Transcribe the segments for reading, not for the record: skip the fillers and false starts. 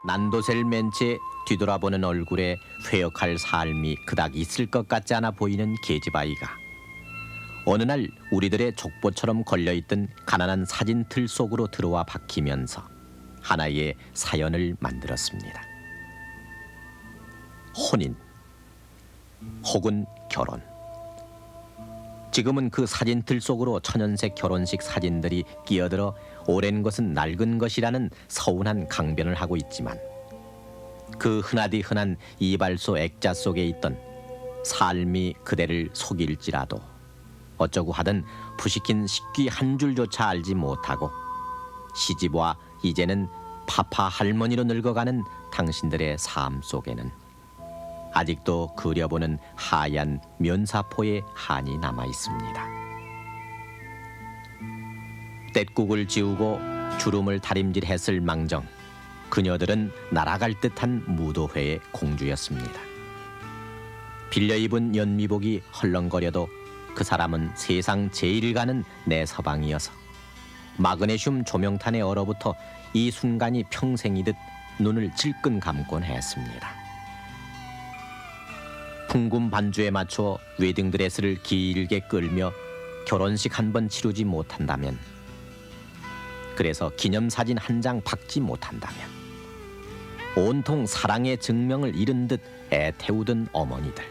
난도셀 맨체 뒤돌아보는 얼굴에 회역할 삶이 그닥 있을 것 같지 않아 보이는 계집아이가 어느 날 우리들의 족보처럼 걸려있던 가난한 사진틀 속으로 들어와 박히면서 하나의 사연을 만들었습니다. 혼인 혹은 결혼. 지금은 그 사진틀 속으로 천연색 결혼식 사진들이 끼어들어 오랜 것은 낡은 것이라는 서운한 강변을 하고 있지만 그 흔하디 흔한 이발소 액자 속에 있던 삶이 그대를 속일지라도 어쩌고 하든 부식힌 식귀 한 줄조차 알지 못하고 시집와 이제는 파파 할머니로 늙어가는 당신들의 삶 속에는 아직도 그려보는 하얀 면사포의 한이 남아 있습니다. 땔국을 지우고 주름을 다림질했을 망정 그녀들은 날아갈 듯한 무도회의 공주였습니다. 빌려 입은 연미복이 헐렁거려도 그 사람은 세상 제일 가는 내 서방이어서 마그네슘 조명탄에 얼어붙어 이 순간이 평생이듯 눈을 질끈 감곤 했습니다. 풍금 반주에 맞춰 웨딩드레스를 길게 끌며 결혼식 한 번 치르지 못한다면, 그래서 기념사진 한 장 박지 못한다면, 온통 사랑의 증명을 잃은 듯 애태우던 어머니들.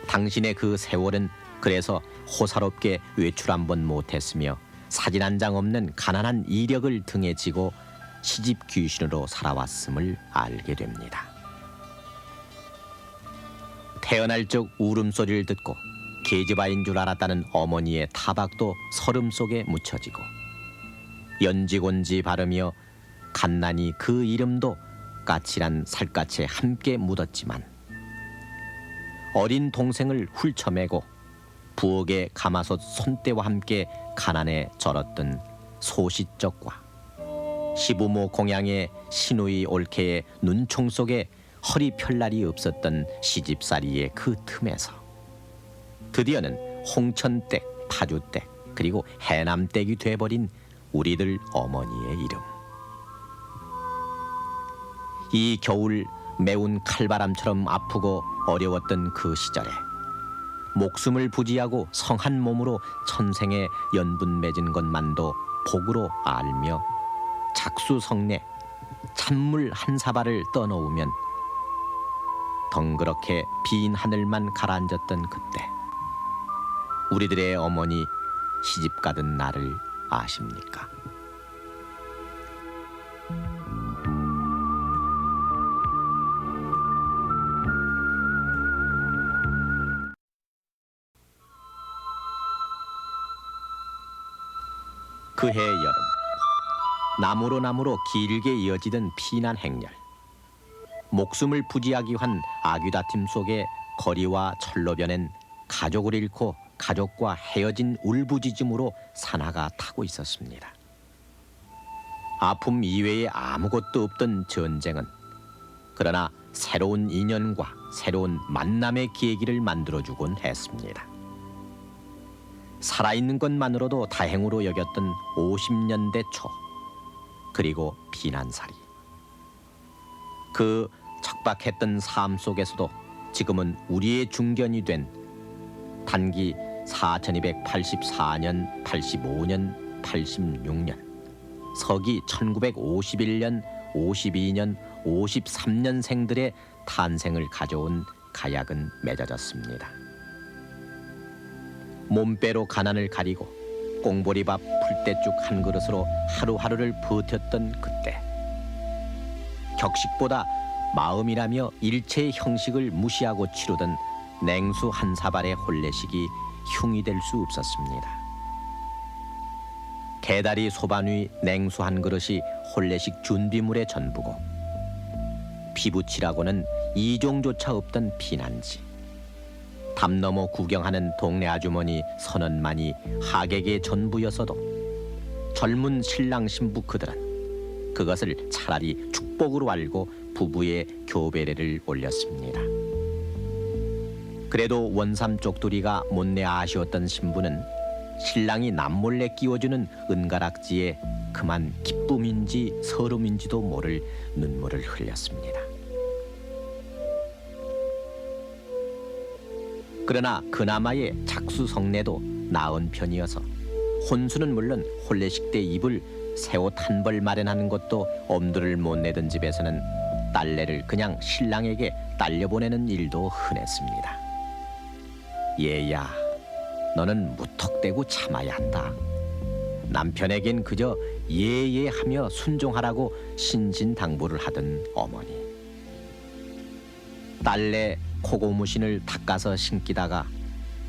당신의 그 세월은 그래서 호사롭게 외출 한 번 못했으며 사진 한 장 없는 가난한 이력을 등에 지고 시집 귀신으로 살아왔음을 알게 됩니다. 태어날 적 울음소리를 듣고 계집아인 줄 알았다는 어머니의 타박도 설음 속에 묻혀지고 연지곤지 바르며 갓난이 그 이름도 까칠한 살갗에 함께 묻었지만 어린 동생을 훌쳐매고 부엌의 가마솥 손때와 함께 가난에 절었던 소시적과 시부모 공양의 시누이 올케의 눈총 속에 허리 펼 날이 없었던 시집살이의 그 틈에서 드디어는 홍천댁, 파주댁, 그리고 해남댁이 돼버린 우리들 어머니의 이름. 이 겨울 매운 칼바람처럼 아프고 어려웠던 그 시절에 목숨을 부지하고 성한 몸으로 천생에 연분 맺은 것만도 복으로 알며 작수성내 찬물 한 사발을 떠놓으면 덩그렇게 빈 하늘만 가라앉았던 그때 우리들의 어머니 시집 가던 날을 아십니까? 그해 여름 나무로 길게 이어지던 피난 행렬. 목숨을 부지하기 위한 아귀다툼 속에 거리와 철로변엔 가족을 잃고 가족과 헤어진 울부짖음으로 산하가 타고 있었습니다. 아픔 이외에 아무것도 없던 전쟁은 그러나 새로운 인연과 새로운 만남의 계기를 만들어주곤 했습니다. 살아있는 것만으로도 다행으로 여겼던 50년대 초, 그리고 피난살이. 그 척박했던 삶 속에서도 지금은 우리의 중견이 된 단기 4284년, 85년, 86년, 서기 1951년, 52년, 53년생들의 탄생을 가져온 가약은 맺어졌습니다. 몸빼로 가난을 가리고 꽁보리밥 풀떼죽 한 그릇으로 하루하루를 버텼던 그때 격식보다 마음이라며 일체의 형식을 무시하고 치르던 냉수 한 사발의 혼례식이 흉이 될 수 없었습니다. 개다리 소반 위 냉수 한 그릇이 혼례식 준비물의 전부고 피부치라고는 이종조차 없던 피난지. 담 넘어 구경하는 동네 아주머니 선언만이 하객의 전부였어도 젊은 신랑 신부 그들은 그것을 차라리 축복으로 알고 부부의 교배례를 올렸습니다. 그래도 원삼 쪽두리가 못내 아쉬웠던 신부는 신랑이 남몰래 끼워주는 은가락지에 그만 기쁨인지 서름인지도 모를 눈물을 흘렸습니다. 그러나 그나마의 작수성내도 나은 편이어서 혼수는 물론 혼례식 때 입을 새 옷 한 벌 마련하는 것도 엄두를 못 내던 집에서는 딸내를 그냥 신랑에게 딸려보내는 일도 흔했습니다. 얘야, 너는 무턱대고 참아야 한다. 남편에겐 그저 예예하며 순종하라고 신신당부를 하던 어머니. 딸내 코고무신을 닦아서 신기다가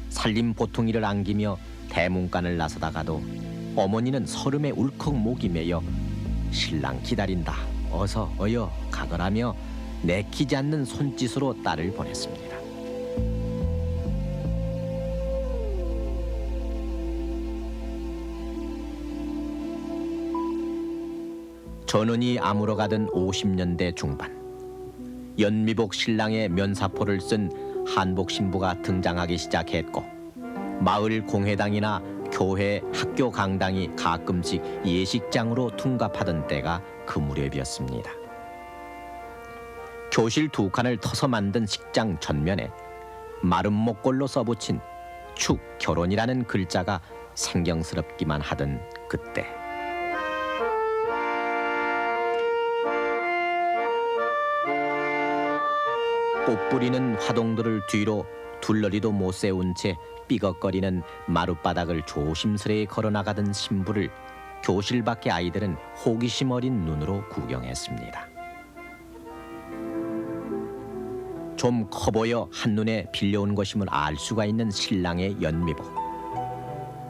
살림 보통이를 안기며 대문간을 나서다가도 어머니는 설움에 울컥 목이 메여 신랑 기다린다, 어서 어여 가거라며 내키지 않는 손짓으로 딸을 보냈습니다. 전운이 아물어가던 50년대 중반, 연미복 신랑의 면사포를 쓴 한복 신부가 등장하기 시작했고, 마을 공회당이나 교회, 학교 강당이 가끔씩 예식장으로 둔갑하던 때가 그 무렵이었습니다. 교실 두 칸을 터서 만든 식장 전면에 마른 목골로 써붙인 축 결혼이라는 글자가 생경스럽기만 하던 그때, 꽃 뿌리는 화동들을 뒤로 둘러리도 못 세운 채 삐걱거리는 마룻바닥을 조심스레 걸어나가던 신부를 교실 밖의 아이들은 호기심 어린 눈으로 구경했습니다. 좀 커 보여 한눈에 빌려온 것임을 알 수가 있는 신랑의 연미복,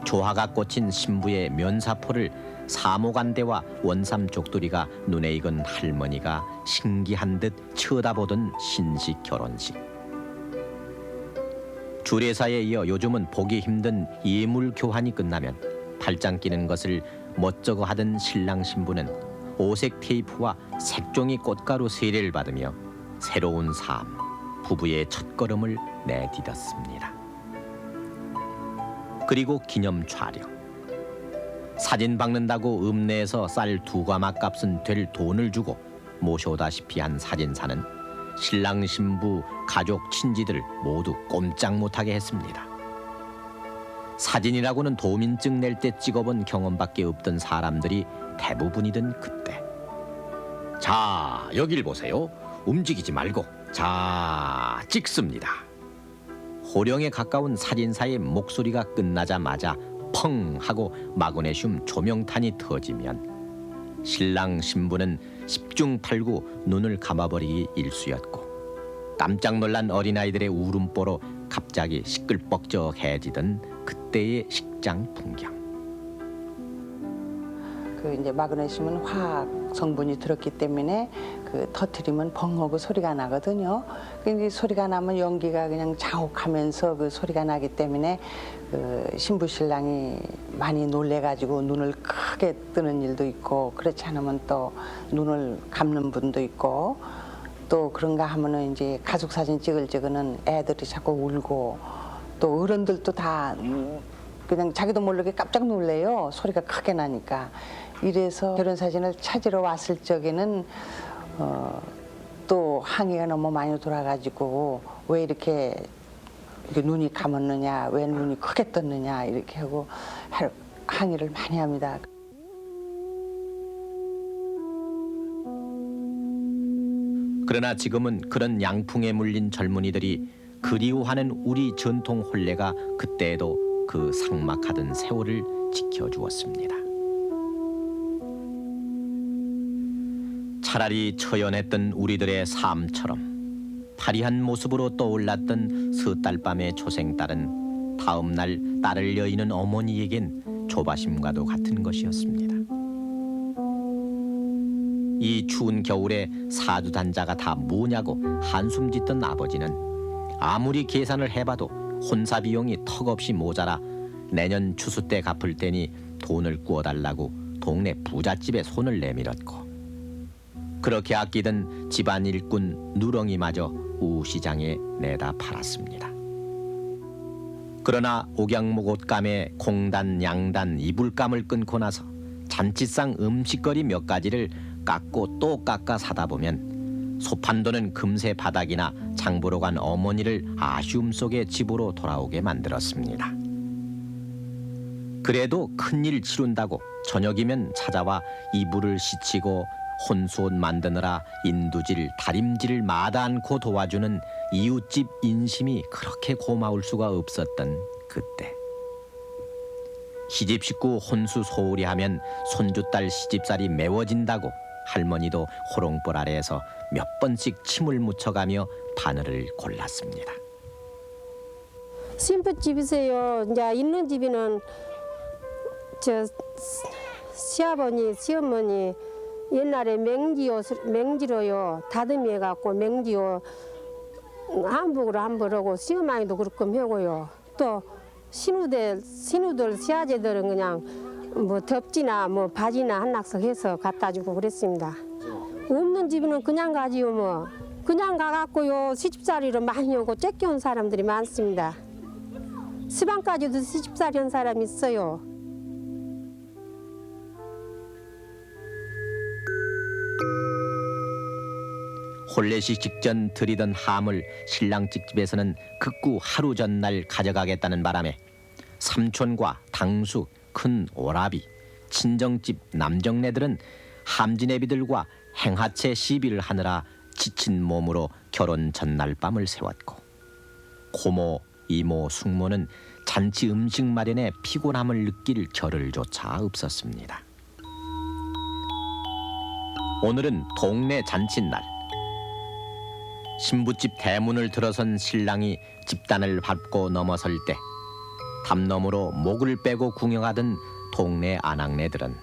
조화가 꽂힌 신부의 면사포를 사모간대와 원삼 족두리가 눈에 익은 할머니가 신기한 듯 쳐다보던 신식 결혼식. 주례사에 이어 요즘은 보기 힘든 예물 교환이 끝나면 팔짱 끼는 것을 멋쩍어 하던 신랑 신부는 오색 테이프와 색종이 꽃가루 세례를 받으며 새로운 삶, 부부의 첫걸음을 내디뎠습니다. 그리고 기념 촬영. 사진 박는다고 읍내에서 쌀 2가마 값은 될 돈을 주고 모셔오다시피 한 사진사는 신랑 신부 가족 친지들 모두 꼼짝 못하게 했습니다. 사진이라고는 도민증 낼 때 찍어본 경험밖에 없던 사람들이 대부분이던 그때, 자, 여길 보세요. 움직이지 말고. 자, 찍습니다. 호령에 가까운 사진사의 목소리가 끝나자마자 펑 하고 마그네슘 조명탄이 터지면 신랑 신부는 10중 8구 눈을 감아버리기 일쑤였고, 깜짝 놀란 어린아이들의 울음보로 갑자기 시끌벅적해지던 그때의 식장 풍경. 그 이제 마그네슘은 화학 성분이 들었기 때문에 그 터트리면 펑하고 소리가 나거든요. 근데 소리가 나면 연기가 그냥 자욱하면서 그 소리가 나기 때문에 그 신부 신랑이 많이 놀래가지고 눈을 크게 뜨는 일도 있고, 그렇지 않으면 또 눈을 감는 분도 있고, 또 그런가 하면은 이제 가족 사진 찍을 적에는 애들이 자꾸 울고, 또 어른들도 다 그냥 자기도 모르게 깜짝 놀래요. 소리가 크게 나니까. 이래서 결혼 사진을 찾으러 왔을 적에는 또 항의가 너무 많이 돌아가지고 왜 이렇게 눈이 감았느냐, 왜 눈이 크게 떴느냐 이렇게 하고 항의를 많이 합니다. 그러나 지금은 그런 양풍에 물린 젊은이들이 그리워하는 우리 전통 혼례가 그때에도 그 삭막하던 세월을 지켜주었습니다. 차라리 처연했던 우리들의 삶처럼 파리한 모습으로 떠올랐던 서딸밤의 초생딸은 다음 날 딸을 여의는 어머니에겐 조바심과도 같은 것이었습니다. 이 추운 겨울에 사두단자가 다 뭐냐고 한숨 짓던 아버지는 아무리 계산을 해봐도 혼사 비용이 턱없이 모자라 내년 추수 때 갚을 테니 돈을 구워달라고 동네 부잣집에 손을 내밀었고, 그렇게 아끼던 집안 일꾼 누렁이마저 우시장에 내다 팔았습니다. 그러나 옥양목 옷감에 공단, 양단, 이불감을 끊고 나서 잔치상 음식거리 몇 가지를 깎고 또 깎아 사다 보면 소판도는 금세 바닥이나 장보러 간 어머니를 아쉬움 속에 집으로 돌아오게 만들었습니다. 그래도 큰일 치룬다고 저녁이면 찾아와 이불을 씻히고 혼수옷 만드느라 인두질, 다림질을 마다 않고 도와주는 이웃집 인심이 그렇게 고마울 수가 없었던 그때. 시집 식구 혼수 소홀히 하면 손주딸 시집살이 메워진다고 할머니도 호롱불 아래에서 몇 번씩 침을 묻혀가며 바늘을 골랐습니다. 신부집이세요. 이제 있는 집에는 저 시아버니, 시어머니 옛날에 맹지로요 다듬이 해갖고 맹지요 한복으로 한번 하고 시어머니도 그렇게 하고요. 또 신우들 시아제들은 그냥 뭐 덮지나 뭐 바지나 한 낙석 해서 갖다 주고 그랬습니다. 없는 집에는 그냥 가지요 뭐. 그냥 가갖고요 시집살이로 많이 오고 쫓겨온 사람들이 많습니다. 시방까지도 시집살이 한 사람이 있어요. 혼례식 직전 들이던 함을 신랑 집에서는 극구 하루 전날 가져가겠다는 바람에 삼촌과 당수, 큰 오라비, 친정집 남정네들은 함지내비들과 행하체 시비를 하느라 지친 몸으로 결혼 전날 밤을 새웠고 고모, 이모, 숙모는 잔치 음식 마련에 피곤함을 느낄 겨를조차 없었습니다. 오늘은 동네 잔칫날. 신부집 대문을 들어선 신랑이 집단을 밟고 넘어설 때 담너머로 목을 빼고 궁여하던 동네 아낙네들은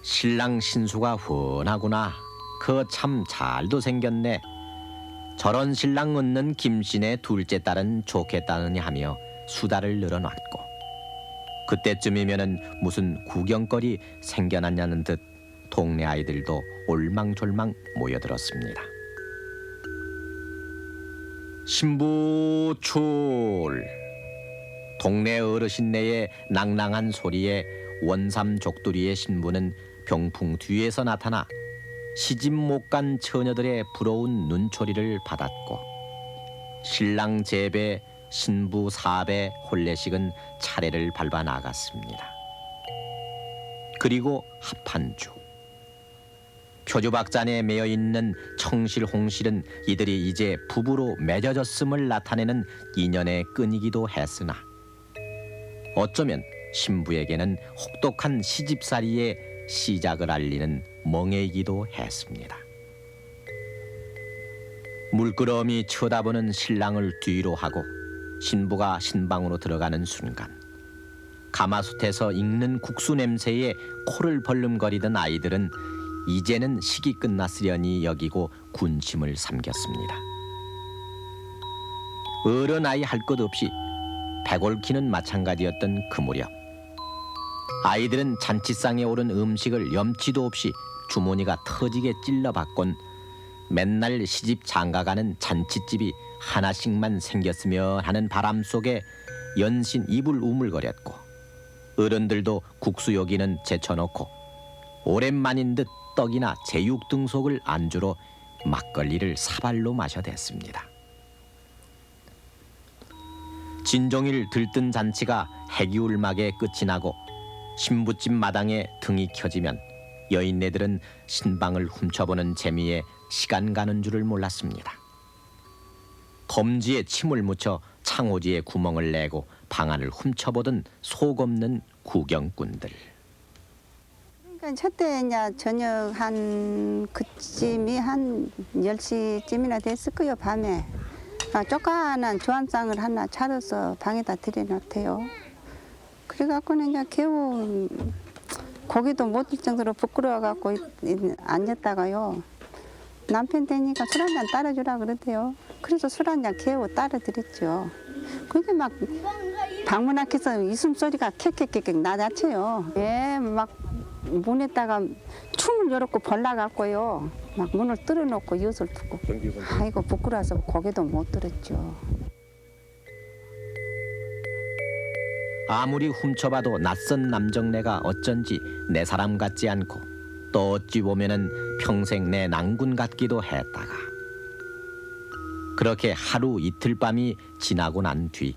신랑 신수가 훤하구나. 그 참 잘도 생겼네. 저런 신랑 얻는 김씨네 둘째 딸은 좋겠다느니 하며 수다를 늘어놨고 그때쯤이면은 무슨 구경거리 생겨났냐는 듯 동네 아이들도 올망졸망 모여들었습니다. 신부 출. 동네 어르신네의 낭낭한 소리에 원삼 족두리의 신부는 병풍 뒤에서 나타나 시집 못 간 처녀들의 부러운 눈초리를 받았고 신랑 제배, 신부 사배 혼례식은 차례를 밟아 나갔습니다. 그리고 합한주. 표주박잔에 매여 있는 청실, 홍실은 이들이 이제 부부로 맺어졌음을 나타내는 인연의 끈이기도 했으나 어쩌면 신부에게는 혹독한 시집살이의 시작을 알리는 멍해이기도 했습니다. 물끄러미 쳐다보는 신랑을 뒤로 하고 신부가 신방으로 들어가는 순간 가마솥에서 익는 국수 냄새에 코를 벌름거리던 아이들은 이제는 식이 끝났으려니 여기고 군침을 삼겼습니다. 어른 아이 할 것 없이 배골키는 마찬가지였던 그 무렵 아이들은 잔치상에 오른 음식을 염치도 없이 주머니가 터지게 찔러봤곤 맨날 시집 장가가는 잔치집이 하나씩만 생겼으면 하는 바람 속에 연신 입을 우물거렸고 어른들도 국수 여기는 제쳐놓고 오랜만인 듯 떡이나 제육 등속을 안주로 막걸리를 사발로 마셔댔습니다. 진종일 들뜬 잔치가 해기울막에 끝이 나고 신부집 마당에 등이 켜지면 여인네들은 신방을 훔쳐보는 재미에 시간 가는 줄을 몰랐습니다. 검지에 침을 묻혀 창호지에 구멍을 내고 방 안을 훔쳐보던 속 없는 구경꾼들. 그러니까 저때 이제 저녁 한 그쯤이 한 10시쯤이나 됐을 거요 밤에. 쪼까난 주안상을 하나 차려서 방에다 들여놓대요. 그래갖고는 이제 겨우 고기도 못 들 정도로 부끄러워갖고 앉았다가요. 남편 되니까 술 한잔 따라주라 그러대요. 그래서 술 한잔 겨우 따라드렸죠. 그게 막 방문 앞에서 이숨소리가 캑캑캑 나자쳐요. 예, 막 문에다가 춤을 요렇게 벌라갖고요. 막 문을 뚫어놓고 엿을 붓고. 아이고 부끄러워서 고개도 못 들었죠. 아무리 훔쳐봐도 낯선 남정네가 어쩐지 내 사람 같지 않고 또 어찌 보면은 평생 내 낭군 같기도 했다가 그렇게 하루 이틀 밤이 지나고 난 뒤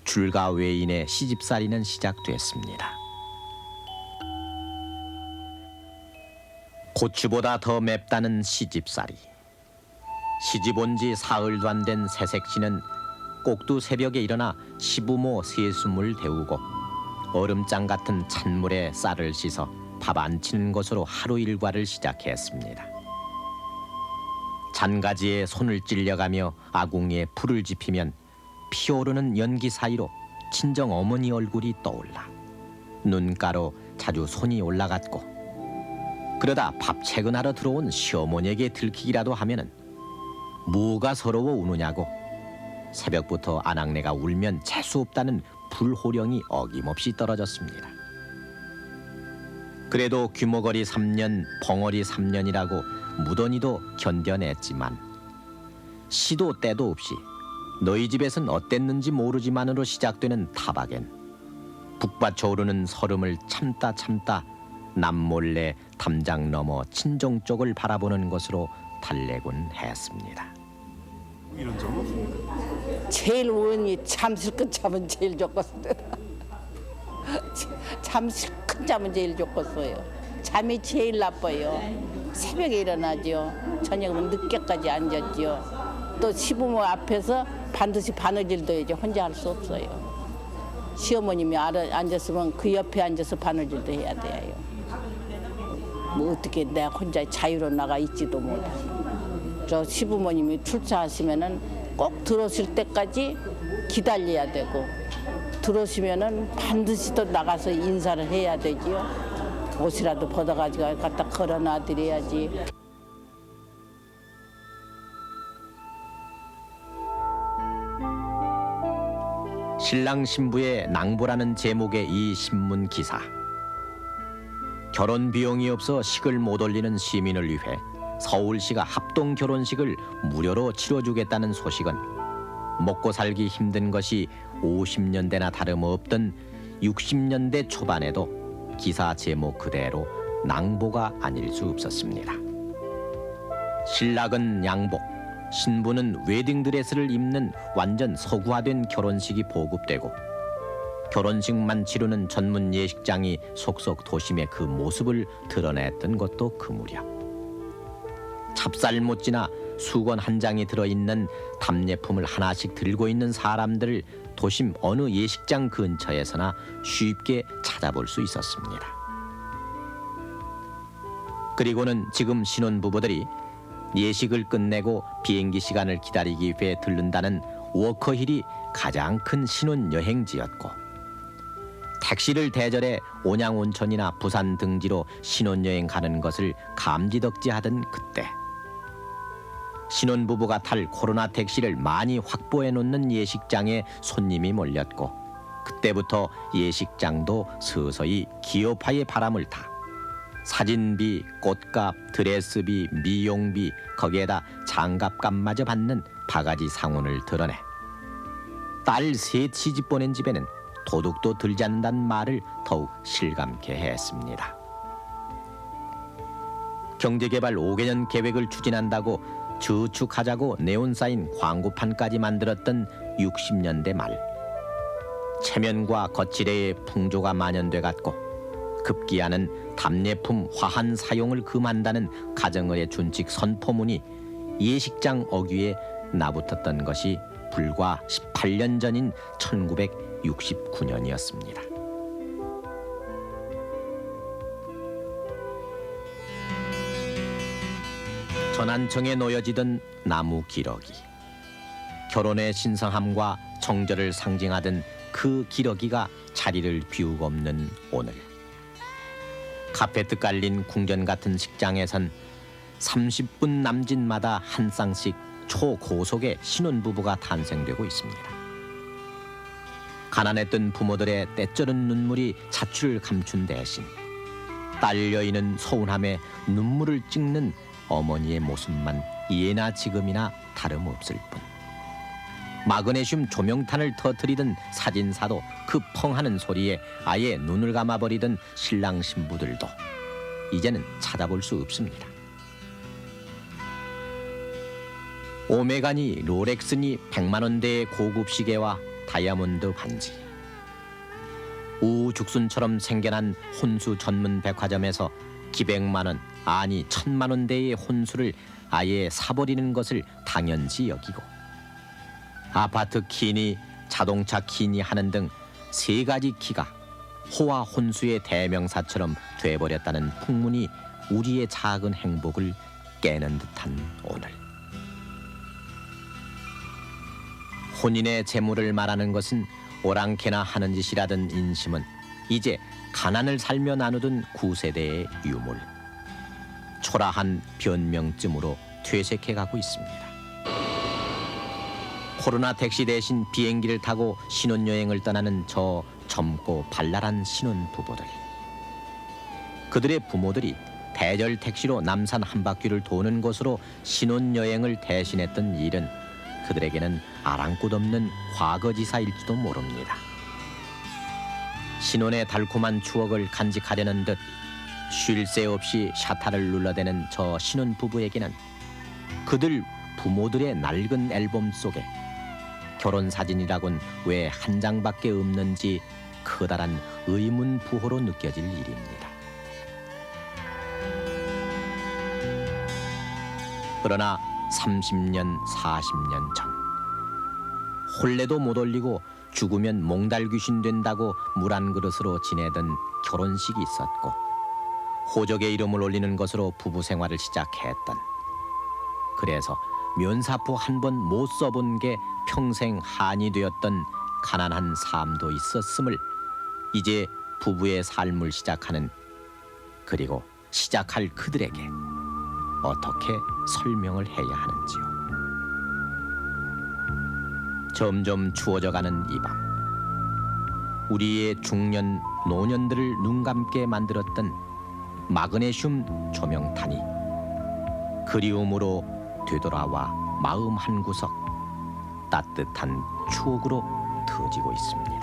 줄가 외인의 시집살이는 시작됐습니다. 고추보다 더 맵다는 시집살이. 시집 온 지 사흘도 안 된 새색시는 꼭두 새벽에 일어나 시부모 세숨을 데우고 얼음장 같은 찬물에 쌀을 씻어 밥 안 치는 것으로 하루 일과를 시작했습니다. 잔가지에 손을 찔려가며 아궁이에 불을 지피면 피오르는 연기 사이로 친정 어머니 얼굴이 떠올라 눈가로 자주 손이 올라갔고 그러다 밥 채근하러 들어온 시어머니에게 들키기라도 하면은 뭐가 서러워 우느냐고 새벽부터 아낙네가 울면 재수없다는 불호령이 어김없이 떨어졌습니다. 그래도 귀머거리 3년, 벙어리 3년이라고 무던히도 견뎌냈지만 시도 때도 없이 너희 집에선 어땠는지 모르지만으로 시작되는 타박엔 북받쳐 오르는 설움을 참다 남몰래 담장 넘어 친정 쪽을 바라보는 것으로 달래곤 했습니다. 이런 점은? 제일 우연히 잠실 큰 잠은 제일 좋겠어요. 잠실 큰 잠은 제일 좋겠어요. 잠이 제일 나빠요. 새벽에 일어나죠. 저녁은 늦게까지 앉았죠. 또 시부모 앞에서 반드시 바느질 둬야죠. 혼자 할 수 없어요. 시어머님이 앉았으면 그 옆에 앉아서 바느질도 해야 돼요. 뭐 어떻게 내가 혼자 자유로 나가 있지도 못해. 저 시부모님이 출사하시면은 꼭 들어오실 때까지 기다려야 되고 들어오시면은 반드시 또 나가서 인사를 해야 되지요. 옷이라도 벗어가지고 갖다 걸어놔 드려야지. 신랑 신부의 낭보라는 제목의 이 신문 기사. 결혼 비용이 없어 식을 못 올리는 시민을 위해 서울시가 합동 결혼식을 무료로 치러주겠다는 소식은 먹고 살기 힘든 것이 50년대나 다름없던 60년대 초반에도 기사 제목 그대로 낭보가 아닐 수 없었습니다. 신랑은 양복, 신부는 웨딩드레스를 입는 완전 서구화된 결혼식이 보급되고 결혼식만 치르는 전문 예식장이 속속 도심의 그 모습을 드러냈던 것도 그 무렵. 찹쌀못지나 수건 한 장이 들어있는 답례품을 하나씩 들고 있는 사람들을 도심 어느 예식장 근처에서나 쉽게 찾아볼 수 있었습니다. 그리고는 지금 신혼부부들이 예식을 끝내고 비행기 시간을 기다리기 위해 들른다는 워커힐이 가장 큰 신혼여행지였고 택시를 대절해 온양온천이나 부산 등지로 신혼여행 가는 것을 감지덕지하던 그때 신혼부부가 탈 코로나 택시를 많이 확보해 놓는 예식장에 손님이 몰렸고 그때부터 예식장도 서서히 기업화의 바람을 타 사진비, 꽃값, 드레스비, 미용비 거기에다 장갑값마저 받는 바가지 상훈을 드러내 딸 셋 시집 보낸 집에는 도둑도 들지 않는다는 말을 더욱 실감케 했습니다. 경제개발 5개년 계획을 추진한다고 저축하자고 네온 쌓인 광고판까지 만들었던 60년대 말 체면과 거칠의 풍조가 만연돼 갔고 급기야는 답례품 화한 사용을 금한다는 가정의의 준칙 선포문이 예식장 어귀에 나붙었던 것이 불과 18년 전인 1969년이었습니다. 전안청에 놓여지던 나무 기러기. 결혼의 신성함과 정절을 상징하던 그 기러기가 자리를 비우고 없는 오늘. 카페트 깔린 궁전 같은 식장에선 30분 남짓마다 한 쌍씩 초고속의 신혼부부가 탄생되고 있습니다. 가난했던 부모들의 때쩌른 눈물이 자취를 감춘 대신 딸 여인은 서운함에 눈물을 찍는 어머니의 모습만 예나 지금이나 다름없을 뿐. 마그네슘 조명탄을 터뜨리던 사진사도 그 펑하는 소리에 아예 눈을 감아버리던 신랑 신부들도 이제는 찾아볼 수 없습니다. 오메가니 롤렉스니 100만 원대의 고급 시계와 다이아몬드 반지. 우후죽순처럼 생겨난 혼수 전문 백화점에서 기백만 원, 아니 1000만 원대의 혼수를 아예 사버리는 것을 당연시 여기고 아파트 키니, 자동차 키니 하는 등 3가지 키가 호화 혼수의 대명사처럼 돼버렸다는 풍문이 우리의 작은 행복을 깨는 듯한 오늘. 혼인의 재물을 말하는 것은 오랑캐나 하는 짓이라던 인심은 이제 가난을 살며 나누던 구세대의 유물, 초라한 변명쯤으로 퇴색해가고 있습니다. 코로나 택시 대신 비행기를 타고 신혼여행을 떠나는 저 젊고 발랄한 신혼부부들. 그들의 부모들이 대절 택시로 남산 한 바퀴를 도는 것으로 신혼여행을 대신했던 일은 그들에게는 아랑곳 없는 과거지사일지도 모릅니다. 신혼의 달콤한 추억을 간직하려는 듯 쉴 새 없이 샤타를 눌러대는 저 신혼부부에게는 그들 부모들의 낡은 앨범 속에 결혼사진이라곤 왜 한 장밖에 없는지 커다란 의문부호로 느껴질 일입니다. 그러나 30년, 40년 전 혼례도 못 올리고 죽으면 몽달 귀신 된다고 물 한 그릇으로 지내던 결혼식이 있었고 호적의 이름을 올리는 것으로 부부 생활을 시작했던, 그래서 면사포 한 번 못 써본 게 평생 한이 되었던 가난한 삶도 있었음을 이제 부부의 삶을 시작하는, 그리고 시작할 그들에게 어떻게 설명을 해야 하는지요. 점점 추워져가는 이 밤, 우리의 중년, 노년들을 눈 감게 만들었던 마그네슘 조명탄이 그리움으로 되돌아와 마음 한구석 따뜻한 추억으로 터지고 있습니다.